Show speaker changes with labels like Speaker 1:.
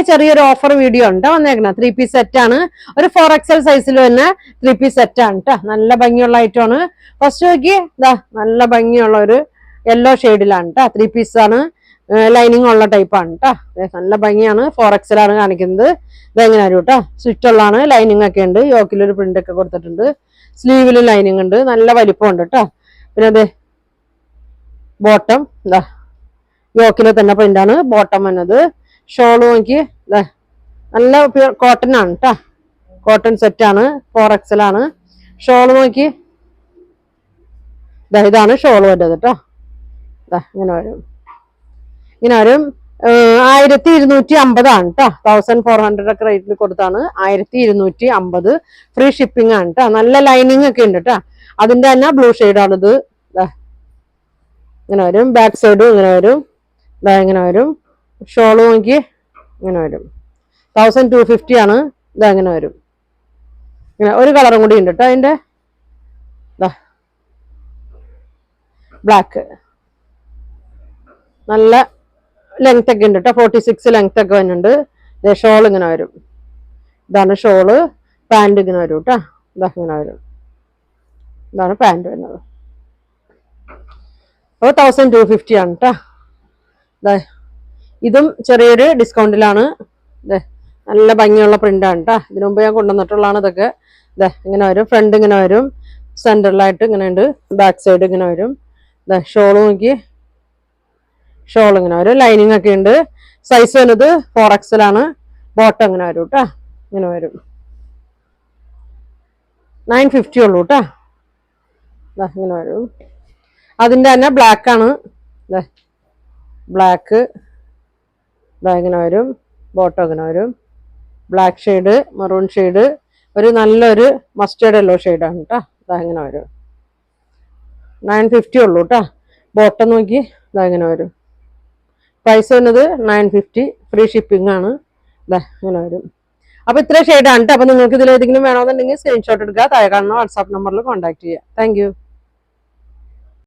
Speaker 1: ചെറിയൊരു offer video ഉണ്ട് വന്നേക്കണം. 3 piece set ആണ്. ഒരു 4XL സൈസിൽ തന്നെ 3 പീസ് സെറ്റ് ആണ് കേട്ടോ. നല്ല ഭംഗിയുള്ള ഐറ്റം ആണ്. ഫസ്റ്റ് നോക്കി ഇതാ നല്ല ഭംഗിയുള്ള ഒരു യെല്ലോ ഷെയ്ഡിലാണ് കേട്ടോ. 3 പീസ് ആണ്. ലൈനിങ് ഉള്ള ടൈപ്പ് ആണ് കേട്ടോ. നല്ല ഭംഗിയാണ്. 4XL ആണ് കാണിക്കുന്നത്. ഇതെങ്ങനെ വരും കേട്ടോ. സ്വിച്ച് ഉള്ളതാണ്. ലൈനിങ് ഒക്കെ ഉണ്ട്. യോക്കിലൊരു പ്രിന്റ് ഒക്കെ കൊടുത്തിട്ടുണ്ട്. സ്ലീവിൽ ലൈനിങ് ഉണ്ട്. നല്ല വലിപ്പം ഉണ്ട് കേട്ടോ. പിന്നെ അതെ ബോട്ടം ഇതാ യോക്കിലെ തന്നെ പ്രിന്റ് ആണ് ബോട്ടം വന്നത്. ഷോള് നോക്കി നല്ല പ്യൂർ കോട്ടൺ ആണ് കേട്ടോ. കോട്ടൺ സെറ്റ് ആണ്. 4XL ആണ്. ഷോള് നോക്കി ഇതാണ് ഷോള് വരുന്നത് കേട്ടോ. ഇങ്ങനെ വരും. ഇങ്ങനെ വരും. 1250 ആണ് കേട്ടോ. 1400 ഒക്കെ റേറ്റിൽ കൊടുത്താണ്. 1250 ഫ്രീ ഷിപ്പിംഗ് ആണ് കേട്ടോ. നല്ല ലൈനിങ് ഒക്കെ ഉണ്ട് കേട്ടോ. അതിന്റെ തന്നെ ബ്ലൂ ഷെയ്ഡാണിത്. ഇങ്ങനെ വരും. ബാക്ക് സൈഡും ഇങ്ങനെ വരും. ഇങ്ങനെ വരും. ഷോള് നോക്കി ഇങ്ങനെ വരും. 1250 ആണ്. ഇങ്ങനെ വരും. ഇങ്ങനെ ഒരു കളറും കൂടി ഉണ്ട് കേട്ടോ. അതിന്റെ ബ്ലാക്ക് നല്ല ലെങ്ത് ഒക്കെ ഉണ്ട് കേട്ടോ. 46 ലെങ്ത് ഒക്കെ വരുന്നുണ്ട്. ഷോൾ ഇങ്ങനെ വരും. ഇതാണ് ഷോള്. പാൻറ് ഇങ്ങനെ വരും കേട്ടോ. ഇങ്ങനെ വരും. ഇതാണ് പാൻറ് വരുന്നത്. അപ്പോൾ 1250 ആണ് കേട്ടോ. ഇതും ചെറിയൊരു ഡിസ്കൗണ്ടിലാണ്. നല്ല ഭംഗിയുള്ള പ്രിന്റാണ് കേട്ടോ. ഇതിനു മുമ്പ് ഞാൻ കൊണ്ടുവന്നിട്ടുള്ളതാണ് ഇതൊക്കെ. ഇങ്ങനെ വരും. ഫ്രണ്ട് ഇങ്ങനെ വരും. സെന്ററിലായിട്ട് ഇങ്ങനെ ഉണ്ട്. ബാക്ക് സൈഡ് ഇങ്ങനെ വരും. ഷോള് നോക്കി ഷോൾ ഇങ്ങനെ വരും. ലൈനിങ് ഒക്കെ ഉണ്ട്. സൈസ് വരുന്നത് 4XL ആണ്. ബോട്ടം ഇങ്ങനെ വരും കേട്ടോ. ഇങ്ങനെ വരും. 950 ഉള്ളൂ കേട്ടോ. ഇങ്ങനെ വരും. അതിന്റെ തന്നെ ബ്ലാക്ക് ആണ്. ബ്ലാക്ക് ഇങ്ങനെ വരും. ബോട്ടം ഇങ്ങനെ വരും. ബ്ലാക്ക് ഷെയ്ഡ്, മെറൂൺ ഷെയ്ഡ്, ഒരു നല്ലൊരു മസ്റ്റേർഡ് യെല്ലോ ഷെയ്ഡാണ് കേട്ടോ. ഇങ്ങനെ വരും. 950 ഉള്ളൂ കേട്ടോ. ബോട്ടം നോക്കി ഇങ്ങനെ വരും. പ്രൈസ് വരുന്നത് 950. ഫ്രീ ഷിപ്പിംഗ് ആണ്. ഇങ്ങനെ വരും. അപ്പൊ ഇത്ര ഷെയ്ഡാണ് കേട്ടോ. അപ്പൊ നിങ്ങൾക്ക് ഇതിൽ ഏതെങ്കിലും വേണമെന്നുണ്ടെങ്കിൽ സ്ക്രീൻഷോട്ട് എടുക്കുക. താഴെ കാണുന്ന വാട്സാപ്പ് നമ്പറിൽ കോൺടാക്ട് ചെയ്യുക. താങ്ക്